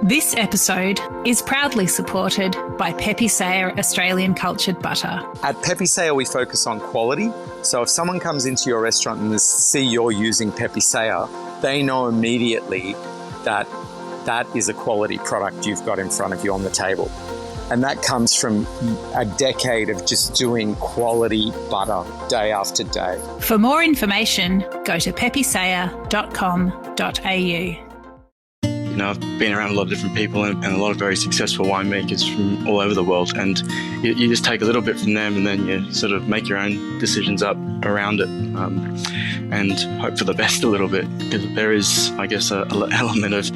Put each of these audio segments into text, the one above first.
This episode is proudly supported by Pepe Sayer Australian Cultured Butter. At Pepe Sayer, we focus on quality. So if someone comes into your restaurant and they see you're using Pepe Sayer, they know immediately that that is a quality product you've got in front of you on the table. And that comes from a decade of just doing quality butter day after day. For more information, go to pepesayer.com.au. You know, I've been around a lot of different people and a lot of very successful winemakers from all over the world, and you just take a little bit from them and then you sort of make your own decisions up around it and hope for the best a little bit, because there is, I guess, an element of,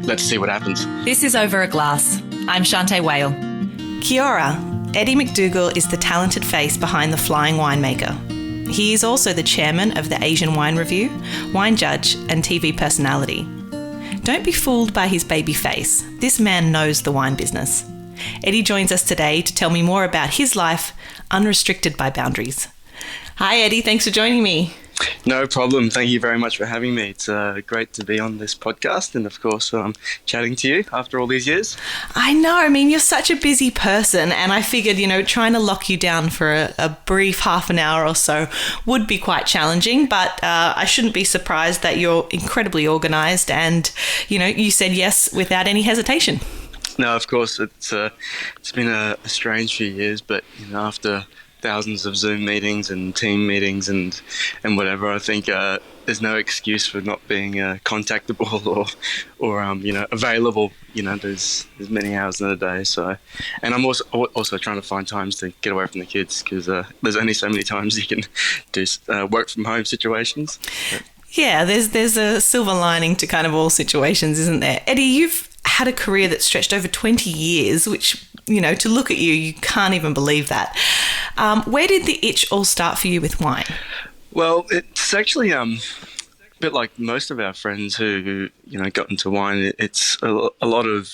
let's see what happens. This is Over a Glass. I'm Shanteh Wale. Kia ora. Eddie McDougall is the talented face behind the Flying Winemaker. He is also the chairman of the Asian Wine Review, wine judge and TV personality. Don't be fooled by his baby face. This man knows the wine business. Eddie joins us today to tell me more about his life, unrestricted by boundaries. Hi, Eddie. Thanks for joining me. No problem. Thank you very much for having me. It's great to be on this podcast and, of course, chatting to you after all these years. I know. I mean, you're such a busy person, and I figured, trying to lock you down for a brief half an hour or so would be quite challenging, but I shouldn't be surprised that you're incredibly organised and, you said yes without any hesitation. No, of course. It's been a strange few years, but, after thousands of Zoom meetings and team meetings and whatever, I think there's no excuse for not being contactable or available. There's many hours in a day. So, and I'm also trying to find times to get away from the kids, because there's only so many times you can do work from home situations. Yeah, there's a silver lining to kind of all situations, isn't there? Eddie, you've had a career that stretched over 20 years, which, to look at you can't even believe that. Where did the itch all start for you with wine? Well, it's actually a bit like most of our friends who got into wine. It's a lot of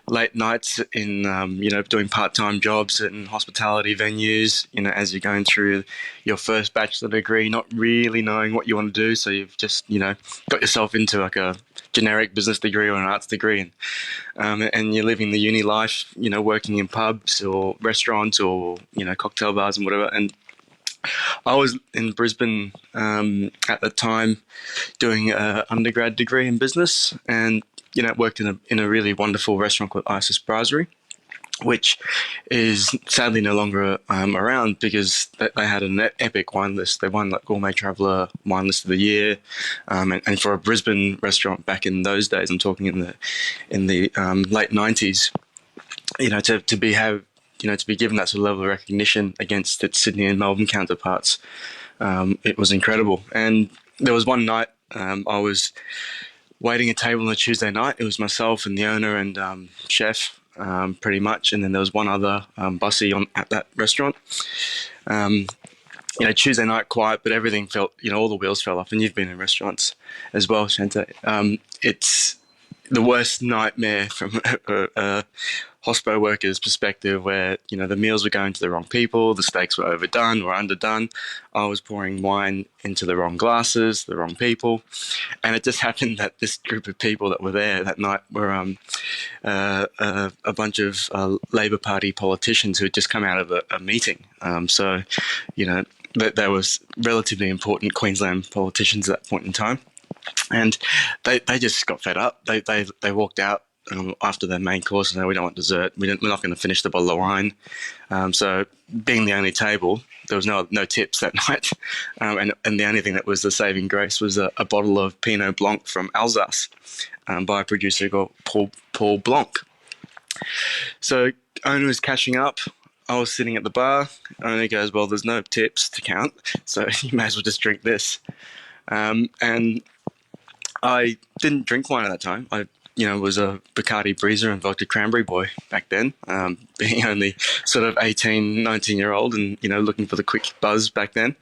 late nights in doing part-time jobs in hospitality venues, as you're going through your first bachelor degree, not really knowing what you want to do, so you've just got yourself into like a generic business degree or an arts degree, and you're living the uni life, working in pubs or restaurants or cocktail bars and whatever. And I was in Brisbane at the time doing an undergrad degree in business, and worked in a really wonderful restaurant called Isis Brasserie, which is sadly no longer around, because they had an epic wine list. They won like Gourmet Traveller Wine List of the Year, and for a Brisbane restaurant back in those days, I'm talking in the late 90s, to be given that sort of level of recognition against its Sydney and Melbourne counterparts, it was incredible. And there was one night I was waiting a table on a Tuesday night. It was myself and the owner and chef, pretty much, and then there was one other bussy at that restaurant. Tuesday night, quiet, but everything felt, all the wheels fell off. And you've been in restaurants as well, Shanteh. It's the worst nightmare from a hospo worker's perspective, where the meals were going to the wrong people, the steaks were overdone or underdone. I was pouring wine into the wrong glasses, the wrong people, and it just happened that this group of people that were there that night were a bunch of Labor Party politicians who had just come out of a meeting. So they was relatively important Queensland politicians at that point in time, and they just got fed up. They walked out after their main course and said, "We don't want dessert. We're not going to finish the bottle of wine." So, being the only table, there was no tips that night, and the only thing that was the saving grace was a bottle of Pinot Blanc from Alsace by a producer called Paul Blanc. So, owner was cashing up. I was sitting at the bar. Owner goes, "Well, there's no tips to count, so you may as well just drink this." And I didn't drink wine at that time. I was a Bacardi Breezer and vodka cranberry boy back then, being only sort of 18, 19-year-old and, looking for the quick buzz back then.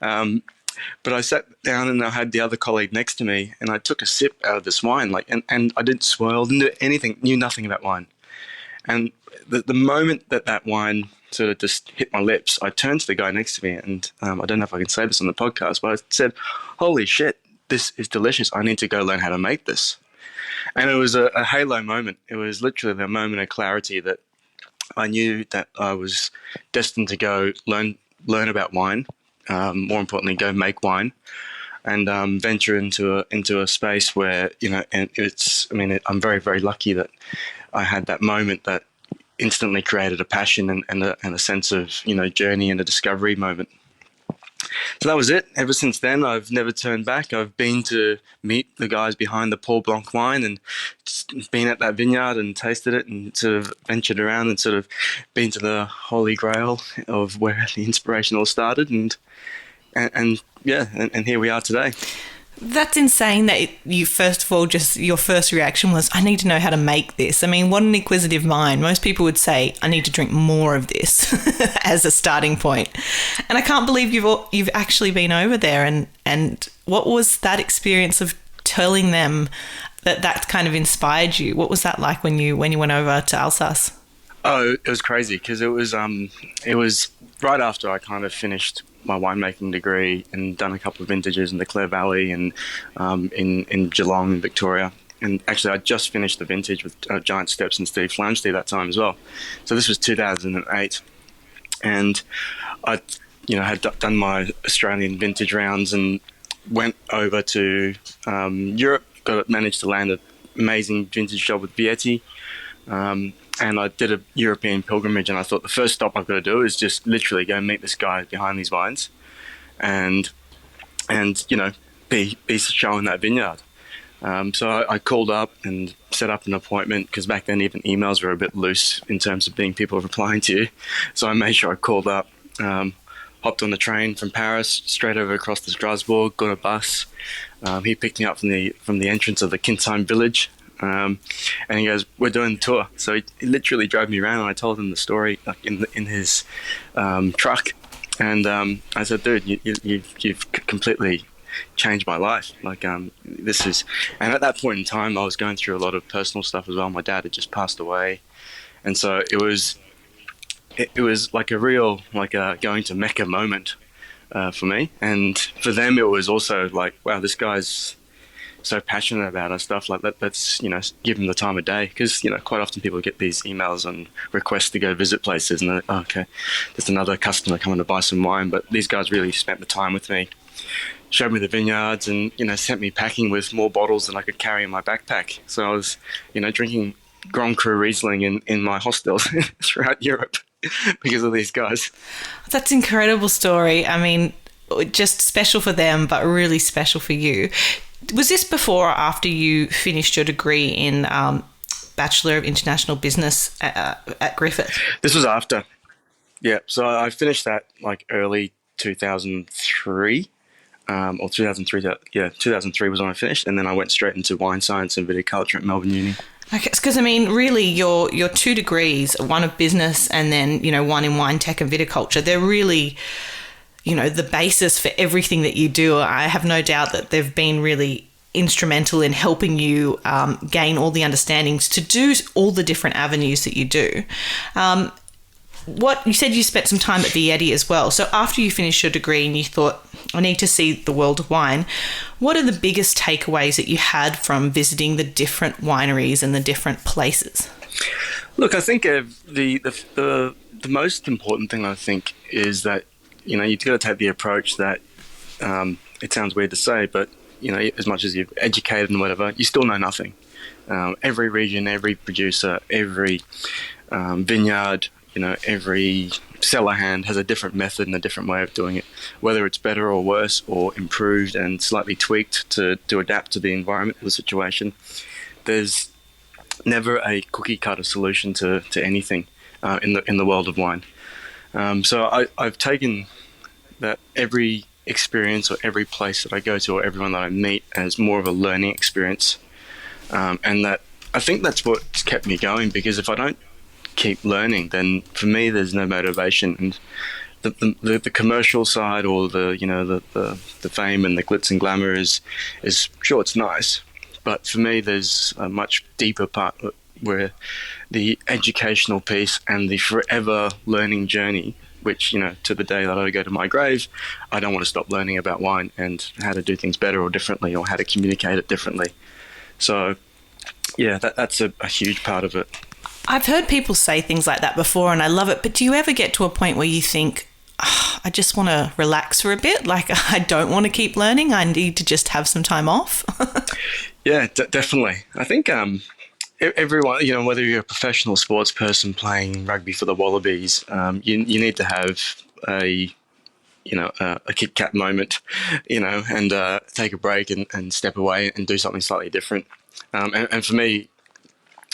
But I sat down and I had the other colleague next to me, and I took a sip out of this wine, and I didn't swirl, didn't do anything, knew nothing about wine. And the moment that wine sort of just hit my lips, I turned to the guy next to me, and I don't know if I can say this on the podcast, but I said, "Holy shit, this is delicious. I need to go learn how to make this." And it was a halo moment. It was literally the moment of clarity that I knew that I was destined to go learn about wine. More importantly, go make wine, and venture into a space where, and I'm very, very lucky that I had that moment that instantly created a passion and a sense of, journey and a discovery moment. So that was it. Ever since then, I've never turned back. I've been to meet the guys behind the Paul Blanc wine and been at that vineyard and tasted it and sort of ventured around and sort of been to the holy grail of where the inspiration all started. And here we are today. That's insane that you, first of all, just your first reaction was, I need to know how to make this. I mean, what an inquisitive mind. Most people would say, I need to drink more of this as a starting point. And I can't believe you've actually been over there. And what was that experience of telling them that kind of inspired you? What was that like when you went over to Alsace? Oh, it was crazy because it was right after I kind of finished my winemaking degree and done a couple of vintages in the Clare Valley and in Geelong in Victoria. And actually, I just finished the vintage with Giant Steps and Steve Flamsteed that time as well. So this was 2008, and I, had done my Australian vintage rounds and went over to Europe. Managed to land an amazing vintage job with Vietti. And I did a European pilgrimage, and I thought the first stop I've got to do is just literally go meet this guy behind these vines, and be showing that vineyard. So I called up and set up an appointment, because back then even emails were a bit loose in terms of being people replying to you. So I made sure I called up, hopped on the train from Paris straight over across to Strasbourg, got a bus. He picked me up from the entrance of the Kintheim village. And he goes, "We're doing the tour." So he literally drove me around, and I told him the story in his truck. And I said, "Dude, you've completely changed my life. This is." And at that point in time, I was going through a lot of personal stuff as well. My dad had just passed away, and so it was like a real going to Mecca moment for me. And for them, it was also like, wow, this guy's so passionate about our stuff. Let's give him the time of day, because quite often people get these emails and requests to go visit places, and they're, oh, okay, there's another customer coming to buy some wine. But these guys really spent the time with me, showed me the vineyards, and sent me packing with more bottles than I could carry in my backpack. So I was drinking Grand Cru Riesling in my hostels throughout Europe because of these guys. That's an incredible story. I mean, just special for them, but really special for you. Was this before or after you finished your degree in Bachelor of International Business at Griffith? This was after. Yeah, so I finished that early 2003, or 2003. Yeah, 2003 was when I finished, and then I went straight into wine science and viticulture at Melbourne Uni. Okay, because really your two degrees, one of business and then one in wine tech and viticulture, they're really the basis for everything that you do. I have no doubt that they've been really instrumental in helping you gain all the understandings to do all the different avenues that you do. What you said, you spent some time at Vietti as well. So after you finished your degree and you thought, I need to see the world of wine, what are the biggest takeaways that you had from visiting the different wineries and the different places? Look, I think the most important thing, I think, is that you've got to take the approach that it sounds weird to say, but as much as you've educated and whatever, you still know nothing. Every region, every producer, every vineyard, every cellar hand has a different method and a different way of doing it, whether it's better or worse or improved and slightly tweaked to adapt to the environment or the situation. There's never a cookie cutter solution to anything in the world of wine. So I've taken that every experience or every place that I go to or everyone that I meet as more of a learning experience. And that I think that's what's kept me going, because if I don't keep learning, then for me there's no motivation. And the commercial side or the fame and the glitz and glamour is sure, it's nice, but for me there's a much deeper part where the educational piece and the forever learning journey, which, to the day that I go to my grave, I don't want to stop learning about wine and how to do things better or differently, or how to communicate it differently. So Yeah, that's a huge part of it. I've heard people say things like that before and I love it, but do you ever get to a point where you think, I just want to relax for a bit? Like, I don't want to keep learning. I need to just have some time off. Yeah, definitely. I think everyone, whether you're a professional sports person playing rugby for the Wallabies, you need to have a Kit Kat moment, and take a break and step away and do something slightly different. And for me,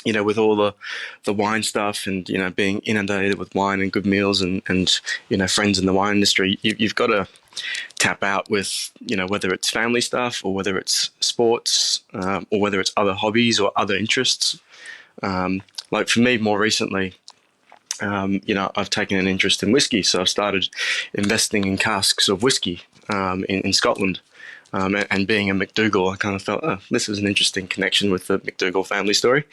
with all the wine stuff and, being inundated with wine and good meals and friends in the wine industry, you've got to tap out with, whether it's family stuff or whether it's sports, or whether it's other hobbies or other interests. Like for me, more recently, I've taken an interest in whiskey. So I've started investing in casks of whiskey in Scotland. And being a McDougall, I kind of felt, this is an interesting connection with the McDougall family story.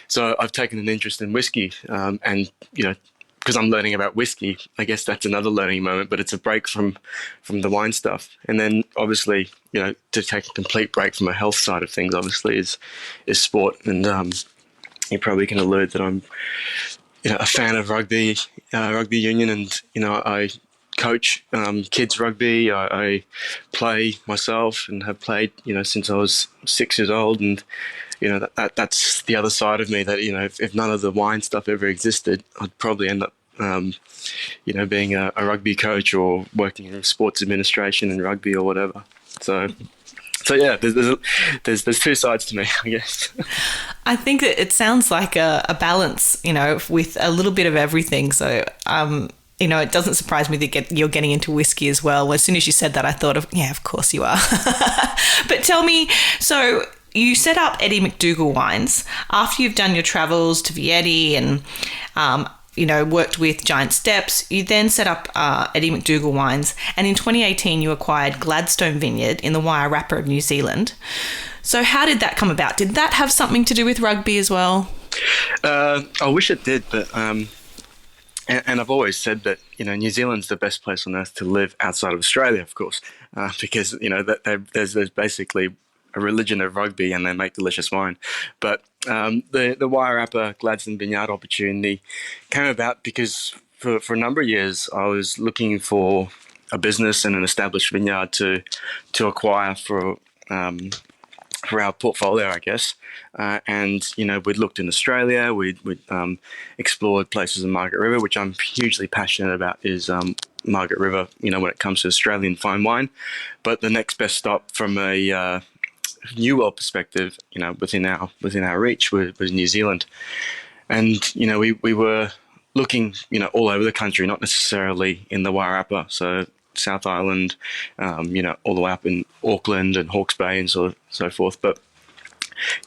So I've taken an interest in whiskey, and because I'm learning about whiskey, I guess that's another learning moment. But it's a break from the wine stuff, and then obviously, to take a complete break from a health side of things, obviously is sport, and you probably can allude that I'm a fan of rugby union, and I coach kids rugby. I play myself and have played since I was 6 years old, and that's the other side of me that if none of the wine stuff ever existed, I'd probably end up being a rugby coach or working in sports administration and rugby or whatever. So yeah, there's two sides to me, I guess. I think that it sounds like a balance, with a little bit of everything. So it doesn't surprise me that you're getting into whiskey as well. As soon as you said that, I thought of course you are. But tell me, so you set up Eddie McDougall Wines after you've done your travels to Vietti and, worked with Giant Steps. You then set up Eddie McDougall Wines, and in 2018 you acquired Gladstone Vineyard in the Wairarapa of New Zealand. So how did that come about? Did that have something to do with rugby as well? I wish it did, but and I've always said that New Zealand's the best place on earth to live outside of Australia, of course, because there's basically a religion of rugby and they make delicious wine. But the Wairarapa Gladstone Vineyard opportunity came about because for a number of years I was looking for a business and an established vineyard to acquire for our portfolio, I guess. And we'd looked in Australia, we'd explored places in Margaret River, which I'm hugely passionate about, is Margaret River, when it comes to Australian fine wine. But the next best stop from a New World perspective, within our reach was New Zealand. And, we were looking, all over the country, not necessarily in the Wairarapa. So South Island, all the way up in Auckland and Hawke's Bay and so forth. But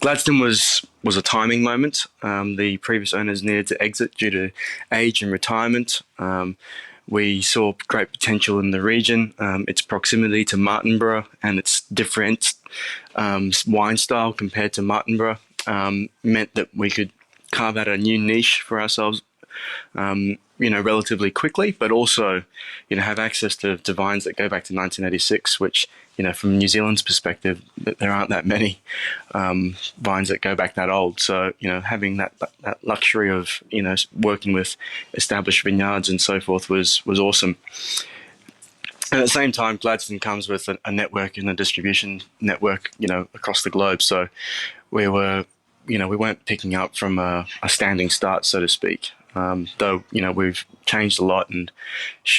Gladstone was a timing moment. The previous owners needed to exit due to age and retirement. We saw great potential in the region. Its proximity to Martinborough and its different wine style compared to Martinborough meant that we could carve out a new niche for ourselves, relatively quickly, but also, have access to vines that go back to 1986, which, from New Zealand's perspective, there aren't that many vines that go back that old. So, having that luxury of, working with established vineyards and so forth was awesome. At the same time, Gladstone comes with a network and a distribution network, across the globe. So we were, we weren't picking up from a standing start, so to speak. Though, we've changed a lot and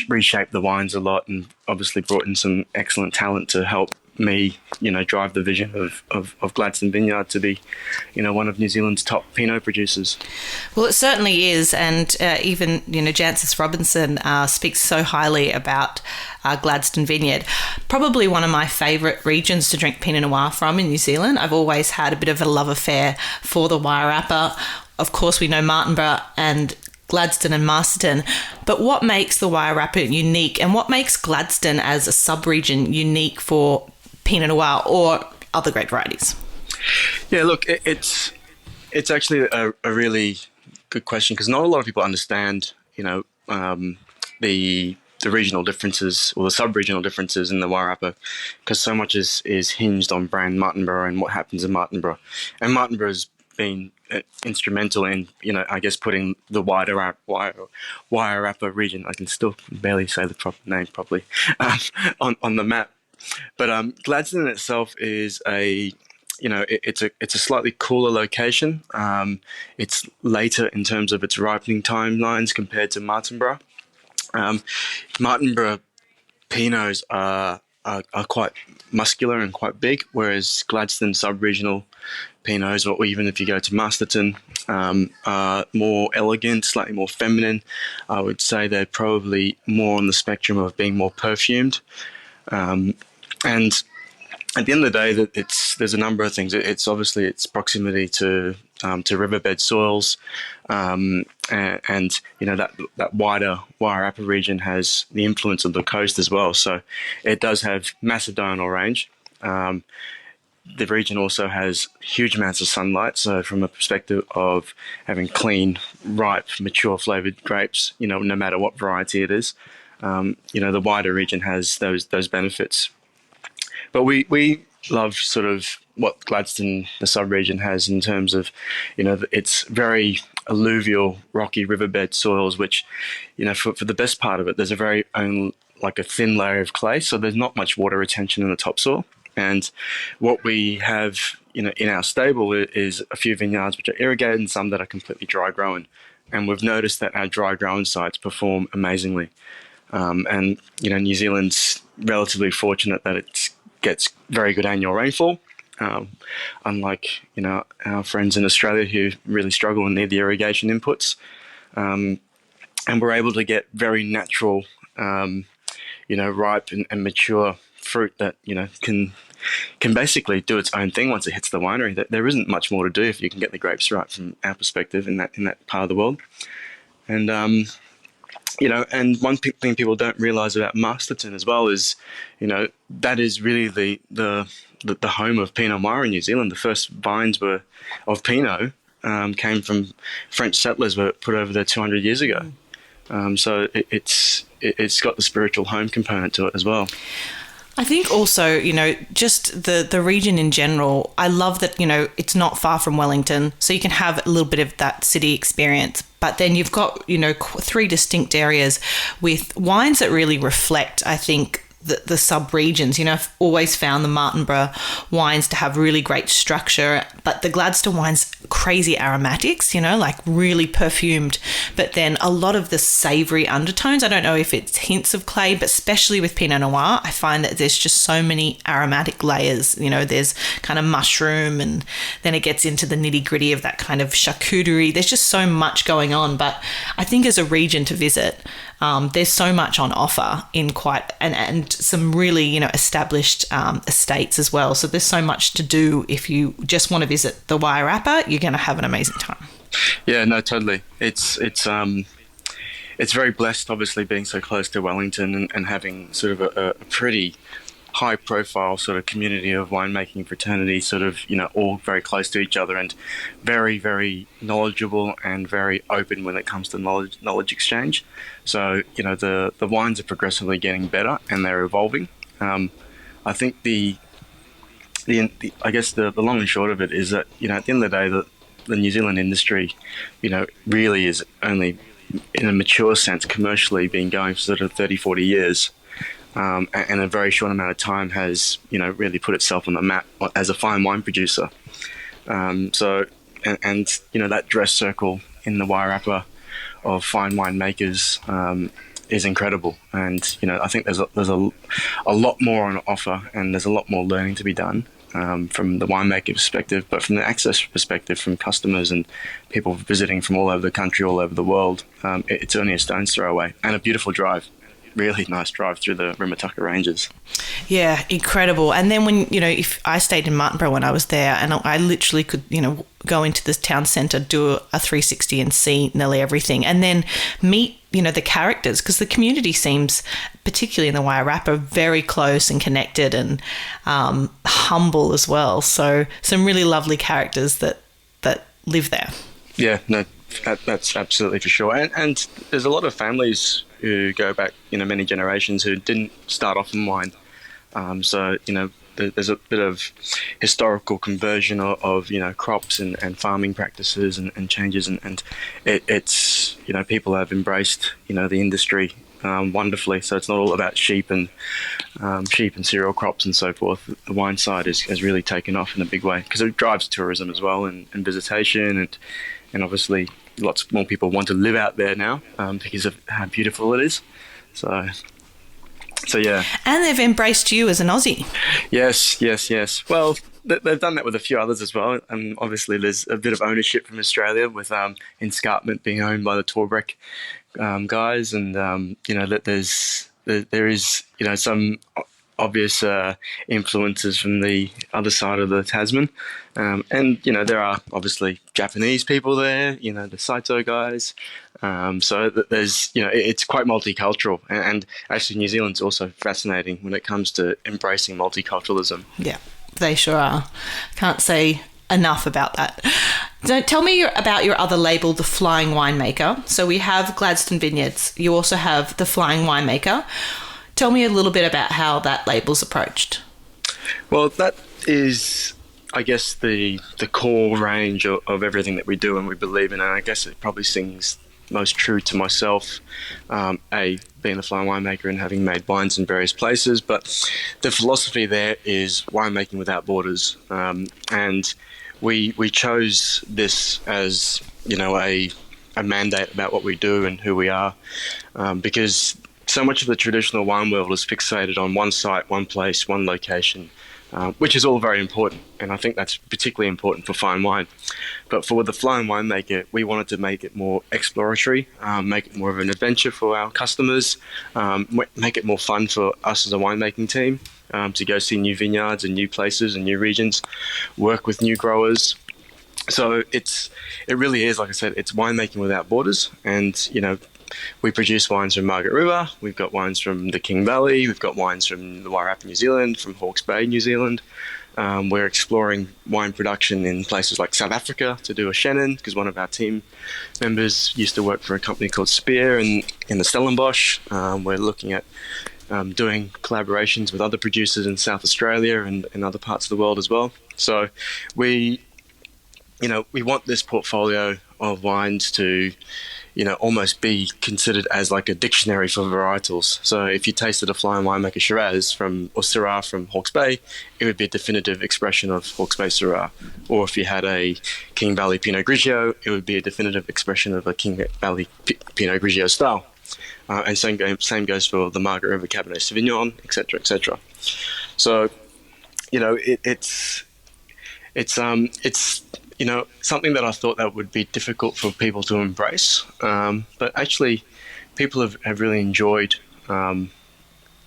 reshaped the wines a lot, and obviously brought in some excellent talent to help me, drive the vision of Gladstone Vineyard to be, one of New Zealand's top Pinot producers. Well, it certainly is. And even, Jancis Robinson speaks so highly about Gladstone Vineyard. Probably one of my favourite regions to drink Pinot Noir from in New Zealand. I've always had a bit of a love affair for the Wairarapa. Of course, we know Martinborough and Gladstone and Masterton, but what makes the Wairarapa unique, and what makes Gladstone as a sub-region unique for Pinot Noir or other grape varieties? Yeah, look, it's actually a really good question, because not a lot of people understand, the the regional differences or the sub-regional differences in the Wairarapa, because so much is hinged on brand Martinborough and what happens in Martinborough. And Martinborough has been instrumental in, I guess, putting the wider Wairarapa region, I can still barely say the proper name properly, on the map. But Gladstone itself is it's a slightly cooler location. It's later in terms of its ripening timelines compared to Martinborough. Martinborough Pinots are quite muscular and quite big, whereas Gladstone sub-regional Pinots, or even if you go to Masterton, are more elegant, slightly more feminine. I would say they're probably more on the spectrum of being more perfumed. And at the end of the day, there's a number of things. It's obviously its proximity to riverbed soils, and that wider Wairarapa region has the influence of the coast as well. So it does have massive diurnal range. The region also has huge amounts of sunlight. So from a perspective of having clean, ripe, mature flavored grapes, no matter what variety it is, the wider region has those benefits. But we love sort of what Gladstone, the sub-region, has in terms of, it's very alluvial, rocky riverbed soils, which, for the best part of it, there's a very like a thin layer of clay, so there's not much water retention in the topsoil. And what we have, in our stable is a few vineyards which are irrigated and some that are completely dry growing. And we've noticed that our dry growing sites perform amazingly. And New Zealand's relatively fortunate that it gets very good annual rainfall, unlike our friends in Australia who really struggle and need the irrigation inputs. And we're able to get very natural, ripe and mature fruit that can basically do its own thing once it hits the winery. There isn't much more to do if you can get the grapes right from our perspective in that part of the world. And and one thing people don't realise about Masterton as well is, that is really the home of Pinot Noir in New Zealand. The first vines of Pinot came from French settlers were put over there 200 years ago. So it's got the spiritual home component to it as well. I think also, just the region in general, I love that, it's not far from Wellington, so you can have a little bit of that city experience. But then you've got, 3 distinct areas with wines that really reflect, I think, the sub-regions. I've always found the Martinborough wines to have really great structure, but the Gladstone wines, crazy aromatics, like really perfumed, but then a lot of the savoury undertones. I don't know if it's hints of clay, but especially with Pinot Noir, I find that there's just so many aromatic layers. There's kind of mushroom, and then it gets into the nitty-gritty of that kind of charcuterie. There's just so much going on, but I think as a region to visit, there's so much on offer in and some really, established estates as well. So there's so much to do. If you just want to visit the Wairarapa, you're going to have an amazing time. Yeah, no, totally. It's very blessed, obviously, being so close to Wellington and having sort of a pretty high profile sort of community of winemaking fraternity, sort of, all very close to each other and very, very knowledgeable and very open when it comes to knowledge exchange. So, the wines are progressively getting better and they're evolving. I think I guess the long and short of it is that, at the end of the day, the New Zealand industry, really is only, in a mature sense, commercially been going for sort of 30, 40 years. And in a very short amount of time has, really put itself on the map as a fine wine producer. So that dress circle in the Wairarapa of fine wine makers is incredible. And, I think there's a lot more on offer, and there's a lot more learning to be done from the winemaker perspective, but from the access perspective from customers and people visiting from all over the country, all over the world. It's only a stone's throw away, and a beautiful drive. Really nice drive through the Rimutaka Ranges. Yeah, incredible. And then when, if I stayed in Martinborough when I was there, and I literally could, go into this town centre, do a 360 and see nearly everything, and then meet, the characters, because the community seems, particularly in the Wairarapa, very close and connected and humble as well. So some really lovely characters that live there. Yeah, no, that's absolutely for sure. And there's a lot of families who go back, many generations who didn't start off in wine. So, there's a bit of historical conversion of crops and farming practices and changes, and it's people have embraced the industry wonderfully. So it's not all about sheep and cereal crops and so forth. The wine side has really taken off in a big way because it drives tourism as well and visitation, and obviously lots more people want to live out there now because of how beautiful it is. So yeah. And they've embraced you as an Aussie. Yes. Well, they've done that with a few others as well. And obviously there's a bit of ownership from Australia with Escarpment being owned by the Torbreck guys. And, there is some obvious influences from the other side of the Tasman. And there are obviously Japanese people there, the Saito guys. So there's, it's quite multicultural. And actually New Zealand's also fascinating when it comes to embracing multiculturalism. Yeah, they sure are. Can't say enough about that. So tell me about your other label, the Flying Winemaker. So we have Gladstone Vineyards. You also have the Flying Winemaker. Tell me a little bit about how that label's approached. Well, that is, I guess, the core range of everything that we do and we believe in. And I guess it probably sings most true to myself, being a flying winemaker and having made wines in various places. But the philosophy there is winemaking without borders. And we chose this as, a mandate about what we do and who we are, because so much of the traditional wine world is fixated on one site, one place, one location, which is all very important. And I think that's particularly important for fine wine. But for the Flying Winemaker, we wanted to make it more exploratory, make it more of an adventure for our customers, make it more fun for us as a winemaking team, to go see new vineyards and new places and new regions, work with new growers. So it really is, like I said, it's winemaking without borders. And, we produce wines from Margaret River, we've got wines from the King Valley, we've got wines from the Wairarapa, New Zealand, from Hawke's Bay, New Zealand. We're exploring wine production in places like South Africa to do a Chenin, because one of our team members used to work for a company called Spear in the Stellenbosch. We're looking at doing collaborations with other producers in South Australia and other parts of the world as well. So we want this portfolio of wines to almost be considered as like a dictionary for varietals. So if you tasted a Flying Winemaker Shiraz or Syrah from Hawke's Bay, it would be a definitive expression of Hawke's Bay Syrah. Or if you had a King Valley Pinot Grigio, it would be a definitive expression of a King Valley Pinot Grigio style. And same goes for the Margaret River Cabernet Sauvignon, etc., etc. So, it's something that I thought that would be difficult for people to embrace. But actually, people have really enjoyed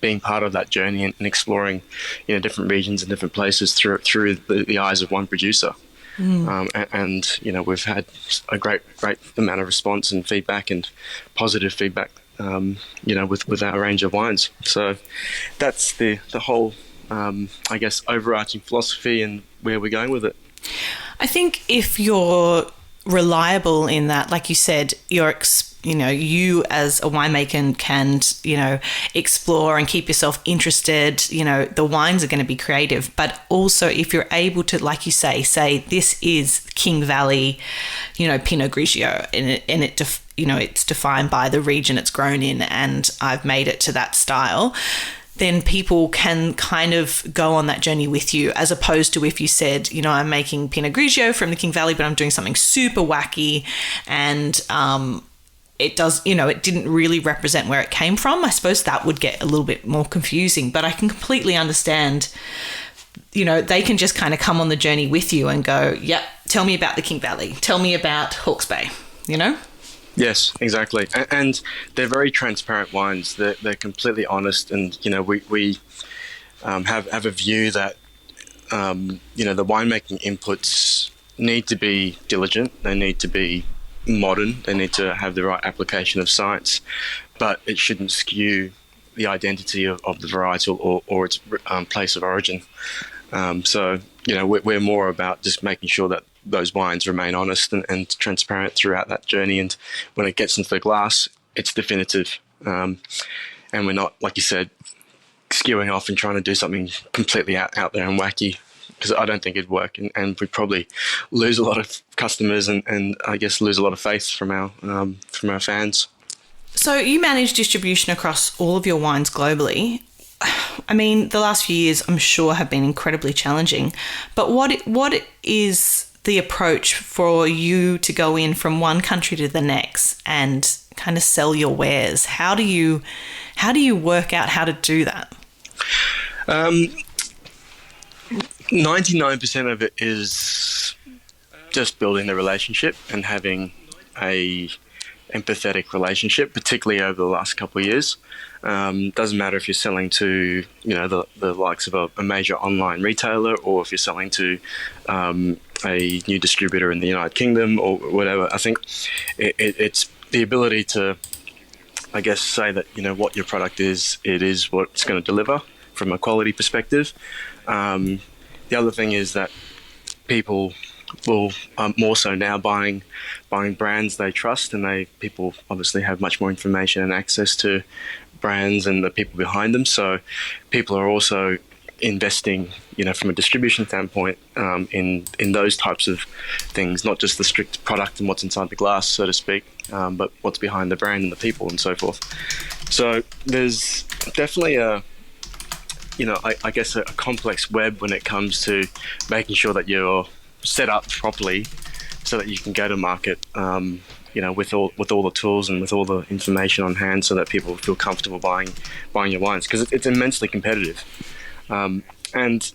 being part of that journey and exploring, different regions and different places through the eyes of one producer. And we've had a great amount of response and feedback and positive feedback, with our range of wines. So that's the whole, I guess, overarching philosophy and where we're going with it. I think if you're reliable in that, like you said, you as a winemaker can, explore and keep yourself interested, the wines are going to be creative. But also if you're able to, like you say this is King Valley, Pinot Grigio, and it's defined by the region it's grown in, and I've made it to that style, then people can kind of go on that journey with you, as opposed to if you said, I'm making Pinot Grigio from the King Valley, but I'm doing something super wacky and it didn't really represent where it came from. I suppose that would get a little bit more confusing, but I can completely understand, they can just kind of come on the journey with you and go, yep, tell me about the King Valley. Tell me about Hawke's Bay, Yes, exactly. And they're very transparent wines. They're completely honest. And, we have a view that, the winemaking inputs need to be diligent. They need to be modern. They need to have the right application of science. But it shouldn't skew the identity of the varietal or its place of origin. So, we're more about just making sure that those wines remain honest and transparent throughout that journey. And when it gets into the glass, it's definitive. And we're not, like you said, skewing off and trying to do something completely out there and wacky, because I don't think it'd work, and we'd probably lose a lot of customers and I guess lose a lot of faith from our fans. So you manage distribution across all of your wines globally. I mean, the last few years I'm sure have been incredibly challenging, but what is the approach for you to go in from one country to the next and kind of sell your wares? How do you work out how to do that? 99% of it is just building the relationship and having a empathetic relationship, particularly over the last couple of years. Doesn't matter if you're selling to, the likes of a major online retailer, or if you're selling to a new distributor in the United Kingdom or whatever. I think it's the ability to, I guess, say that, what your product is, it is what it's going to deliver from a quality perspective. The other thing is that people will more so now buying brands they trust, and people obviously have much more information and access to brands and the people behind them. So people are also investing, from a distribution standpoint, in those types of things, not just the strict product and what's inside the glass, so to speak, but what's behind the brand and the people and so forth. So there's definitely I guess a complex web when it comes to making sure that you're set up properly so that you can go to market, with all the tools and with all the information on hand, so that people feel comfortable buying your wines, because it's immensely competitive. And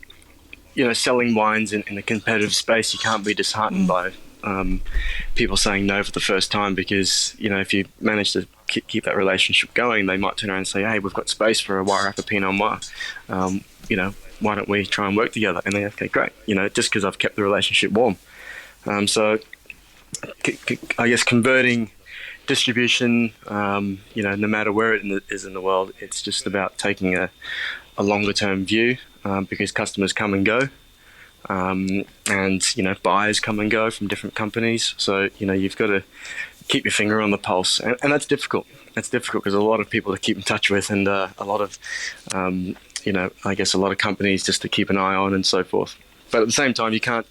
selling wines in a competitive space, you can't be disheartened by people saying no for the first time, because if you manage to keep that relationship going, they might turn around and say, hey, we've got space for a Wairarapa Pinot Noir, why don't we try and work together? And then, okay, great, just because I've kept the relationship warm. So I guess converting distribution, no matter where it is in the world, it's just about taking a longer term view, because customers come and go, and buyers come and go from different companies. So you've got to keep your finger on the pulse, and that's difficult. That's difficult because a lot of people to keep in touch with, and a lot of I guess a lot of companies just to keep an eye on and so forth. But at the same time, you can't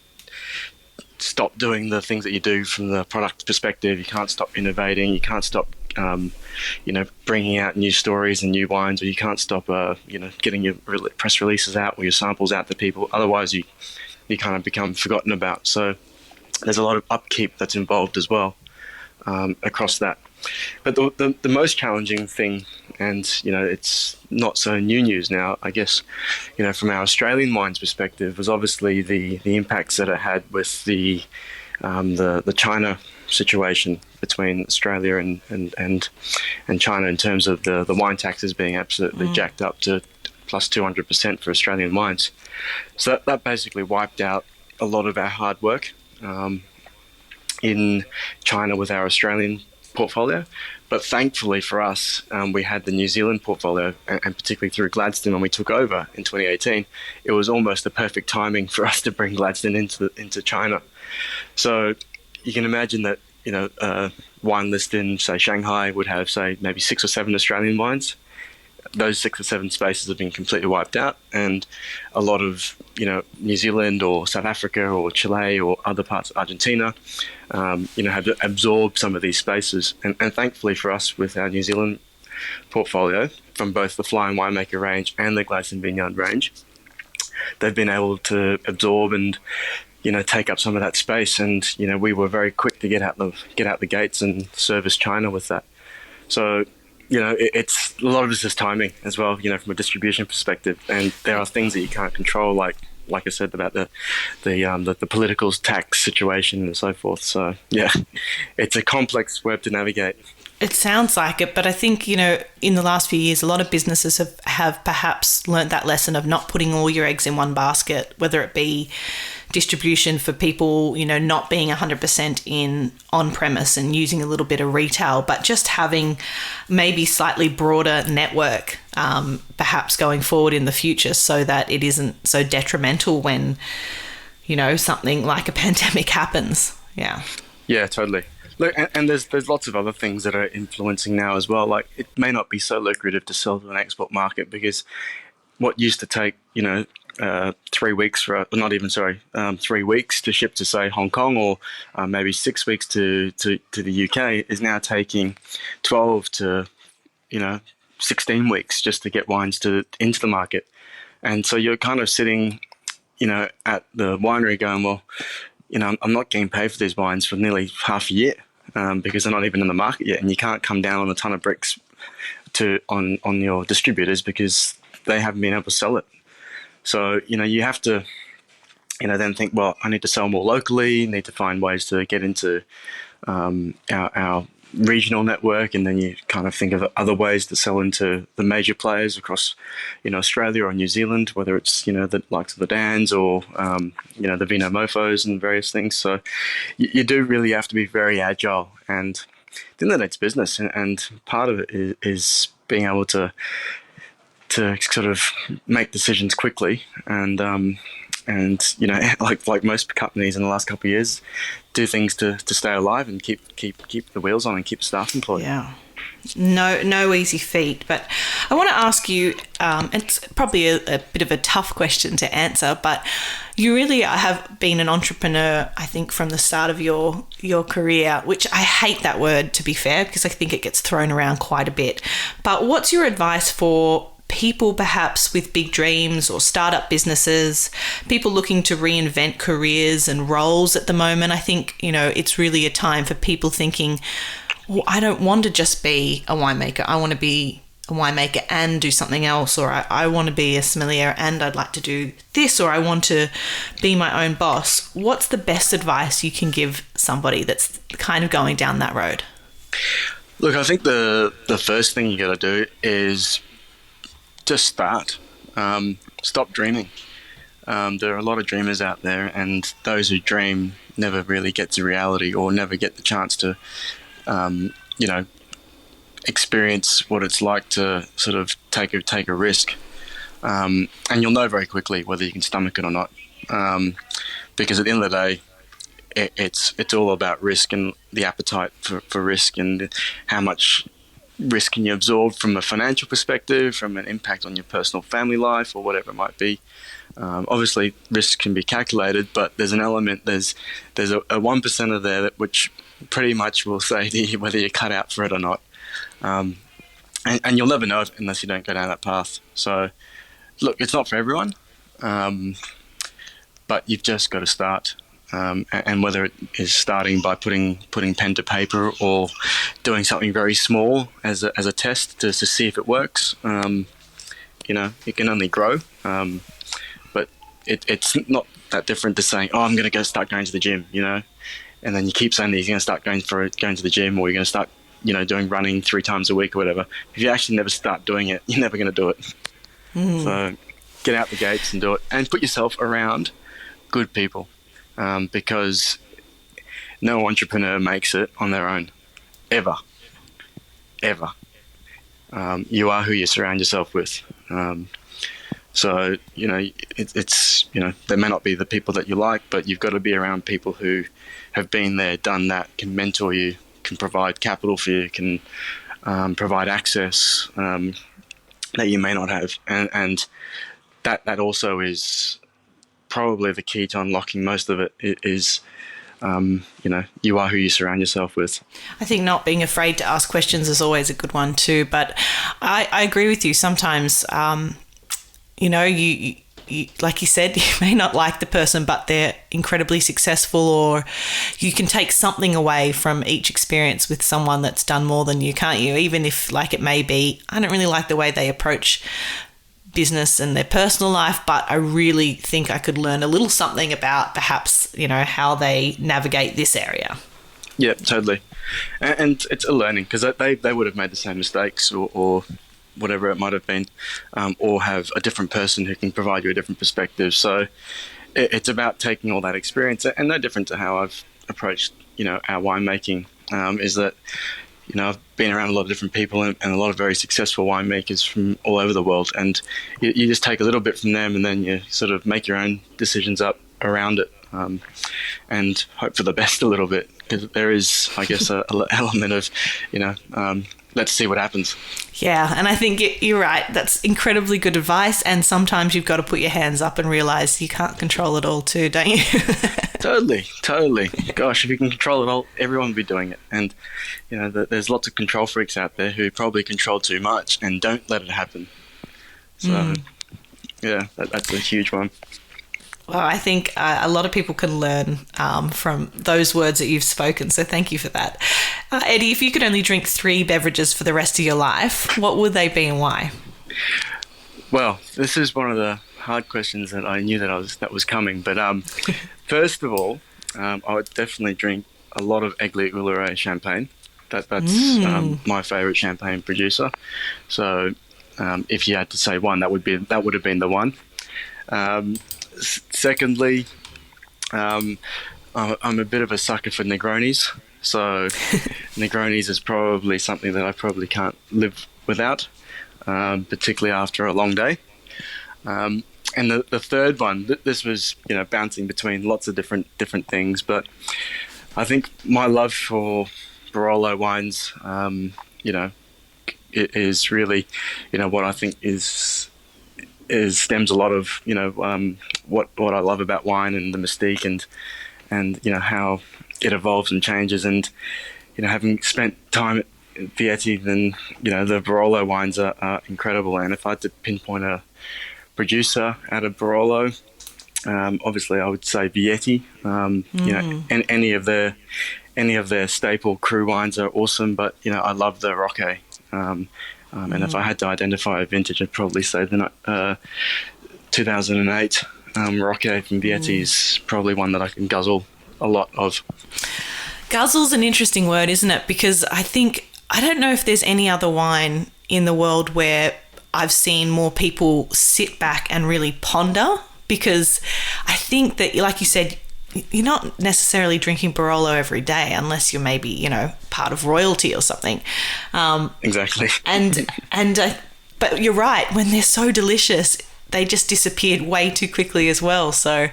stop doing the things that you do from the product perspective. You can't stop innovating. You can't stop bringing out new stories and new wines, or you can't stop getting your press releases out or your samples out to people. Otherwise you kind of become forgotten about. So there's a lot of upkeep that's involved as well, across that. But the most challenging thing, and it's not so new news now, I guess, from our Australian wines perspective, was obviously the impacts that it had with the China situation between Australia and China, in terms of the wine taxes being absolutely jacked up to plus 200% for Australian wines. So that basically wiped out a lot of our hard work in China with our Australian portfolio. But thankfully for us, we had the New Zealand portfolio, and particularly through Gladstone when we took over in 2018, it was almost the perfect timing for us to bring Gladstone into China. So you can imagine that a wine list in, say, Shanghai would have, say, maybe 6 or 7 Australian wines. Those 6 or 7 spaces have been completely wiped out, and a lot of New Zealand or South Africa or Chile or other parts of Argentina have absorbed some of these spaces. And thankfully for us, with our New Zealand portfolio, from both the Flying Winemaker range and the Gladstone Vineyard range, they've been able to absorb and take up some of that space. And we were very quick to get out the gates and service China with that. So it's a lot of this is timing as well, from a distribution perspective. And there are things that you can't control, like I said, about the political tax situation and so forth. So yeah, it's a complex web to navigate. It sounds like it, but I think, in the last few years, a lot of businesses have perhaps learnt that lesson of not putting all your eggs in one basket, whether it be distribution for people, not being 100% in on-premise and using a little bit of retail, but just having maybe slightly broader network, perhaps going forward in the future, so that it isn't so detrimental when, something like a pandemic happens. Yeah. Yeah, totally. Look, and there's lots of other things that are influencing now as well. Like, it may not be so lucrative to sell to an export market, because what used to take 3 weeks for, not even, sorry, 3 weeks to ship to, say, Hong Kong, or maybe 6 weeks to the UK, is now taking 12 to 16 weeks just to get wines into the market. And so you're kind of sitting, at the winery going, well, I'm not getting paid for these wines for nearly half a year, because they're not even in the market yet, and you can't come down on a ton of bricks on your distributors because they haven't been able to sell it. So you have to then think, well, I need to sell more locally, need to find ways to get into our regional network, and then you kind of think of other ways to sell into the major players across Australia or New Zealand, whether it's the likes of the Dans or the Vino Mofos and various things. So you do really have to be very agile, and then it's business, and part of it is being able to sort of make decisions quickly, and like most companies in the last couple of years, do things to stay alive and keep the wheels on and keep staff employed. Yeah. No easy feat. But I want to ask you, it's probably a bit of a tough question to answer, but you really have been an entrepreneur, I think, from the start of your career, which I hate that word, to be fair, because I think it gets thrown around quite a bit. But what's your advice for people perhaps with big dreams or startup businesses, people looking to reinvent careers and roles at the moment? I think, it's really a time for people thinking, well, I don't want to just be a winemaker. I want to be a winemaker and do something else, or I want to be a sommelier and I'd like to do this, or I want to be my own boss. What's the best advice you can give somebody that's kind of going down that road? Look, I think the first thing you got to do is just start. Stop dreaming. There are a lot of dreamers out there, and those who dream never really get to reality, or never get the chance to experience what it's like to sort of take a risk. And you'll know very quickly whether you can stomach it or not, because at the end of the day, it's all about risk and the appetite for risk, and how much risk can you absorb from a financial perspective, from an impact on your personal family life, or whatever it might be. Obviously, risk can be calculated, but there's an element, there's a 1%er there which pretty much will say to you whether you're cut out for it or not. And you'll never know it unless you don't go down that path. So, look, it's not for everyone, but you've just got to start. And whether it is starting by putting pen to paper, or doing something very small as a test to see if it works, it can only grow. But it's not that different to saying, I'm going to start going to the gym, and then you keep saying that you're going to start going to the gym, or you're going to start, doing running 3 times a week or whatever. If you actually never start doing it, you're never going to do it. So get out the gates and do it, and put yourself around good people. Because no entrepreneur makes it on their own, ever. You are who you surround yourself with. So, it's they may not be the people that you like, but you've got to be around people who have been there, done that, can mentor you, can provide capital for you, can provide access that you may not have. And that also is probably the key to unlocking most of it, is you are who you surround yourself with. I think not being afraid to ask questions is always a good one too, but I agree with you. Sometimes you like you said, you may not like the person, but they're incredibly successful, or you can take something away from each experience with someone that's done more than you, can't you? Even if, like, it may be, I don't really like the way they approach business and their personal life, but I really think I could learn a little something about perhaps, how they navigate this area. Yeah, totally. And it's a learning, because they would have made the same mistakes, or whatever it might have been, or have a different person who can provide you a different perspective. So it's about taking all that experience, and no different to how I've approached, our winemaking, is that, I've been around a lot of different people and a lot of very successful winemakers from all over the world, and you just take a little bit from them, and then you sort of make your own decisions up around it. and hope for the best a little bit, because there is, I guess, a element of, let's see what happens. Yeah, and I think you're right. That's incredibly good advice, and sometimes you've got to put your hands up and realise you can't control it all too, don't you? Totally. Gosh, if you can control it all, everyone would be doing it. And, there's lots of control freaks out there who probably control too much and don't let it happen. So, that's a huge one. Well, I think a lot of people can learn from those words that you've spoken, so thank you for that. Eddie, if you could only drink 3 beverages for the rest of your life, what would they be and why? Well, this is one of the hard questions that I knew that was coming. But first of all, I would definitely drink a lot of Aigle champagne. That's my favourite champagne producer. So if you had to say one, that would have been the one. Secondly, I'm a bit of a sucker for Negronis. So Negronis is probably something that I probably can't live without, particularly after a long day. And the third one, this was, bouncing between lots of different things, but I think my love for Barolo wines, it is really, what I think stems a lot of, what I love about wine and the mystique and how it evolves and changes. And, having spent time at Vietti, then, the Barolo wines are incredible. And if I had to pinpoint a producer out of Barolo, obviously I would say Vietti. And any of their staple cru wines are awesome, but, I love the Rocke. And if I had to identify a vintage, I'd probably say the 2008 Rocke from Vietti is probably one that I can guzzle a lot of. Guzzle's an interesting word, isn't it? Because I don't know if there's any other wine in the world where I've seen more people sit back and really ponder, because I think that, like you said, you're not necessarily drinking Barolo every day unless you're maybe, part of royalty or something. Exactly. But you're right. When they're so delicious, they just disappeared way too quickly as well. So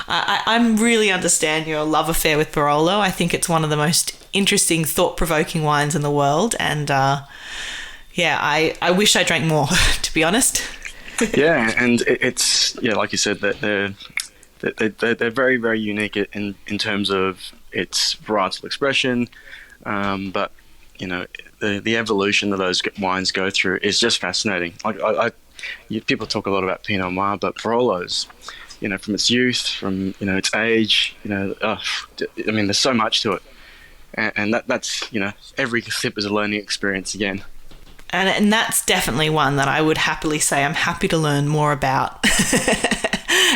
I really understand your love affair with Barolo. I think it's one of the most interesting, thought-provoking wines in the world. And I wish I drank more, to be honest. Yeah, and it's like you said, that they're very, very unique in terms of its varietal expression, but the evolution that those wines go through is just fascinating. People talk a lot about Pinot Noir, but Barolo's, from its youth, from its age, there's so much to it, and that's every sip is a learning experience again. And that's definitely one that I would happily say I'm happy to learn more about.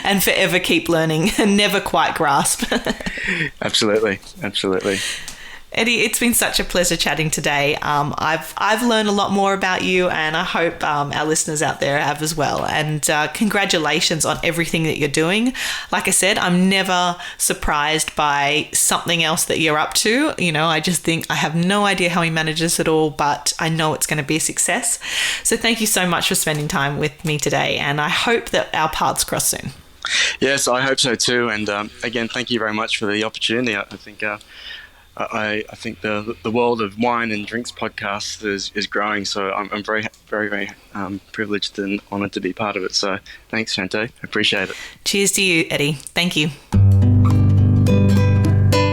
And forever keep learning and never quite grasp. Absolutely. Eddie, it's been such a pleasure chatting today. I've learned a lot more about you, and I hope our listeners out there have as well. And congratulations on everything that you're doing. Like I said, I'm never surprised by something else that you're up to. I just think I have no idea how he manages it all, but I know it's going to be a success. So thank you so much for spending time with me today, and I hope that our paths cross soon. Yes, I hope so too. And again, thank you very much for the opportunity. I think I think the world of wine and drinks podcast is growing, so I'm very, very, very privileged and honoured to be part of it. So thanks, Shanteh. I appreciate it. Cheers to you, Eddie. Thank you.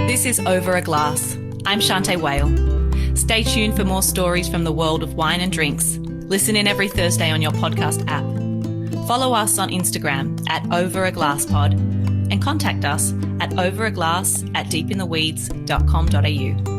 This is Over a Glass. I'm Shanteh Wale. Stay tuned for more stories from the world of wine and drinks. Listen in every Thursday on your podcast app. Follow us on Instagram at overaglasspod and contact us at overaglass@deepintheweeds.com.au.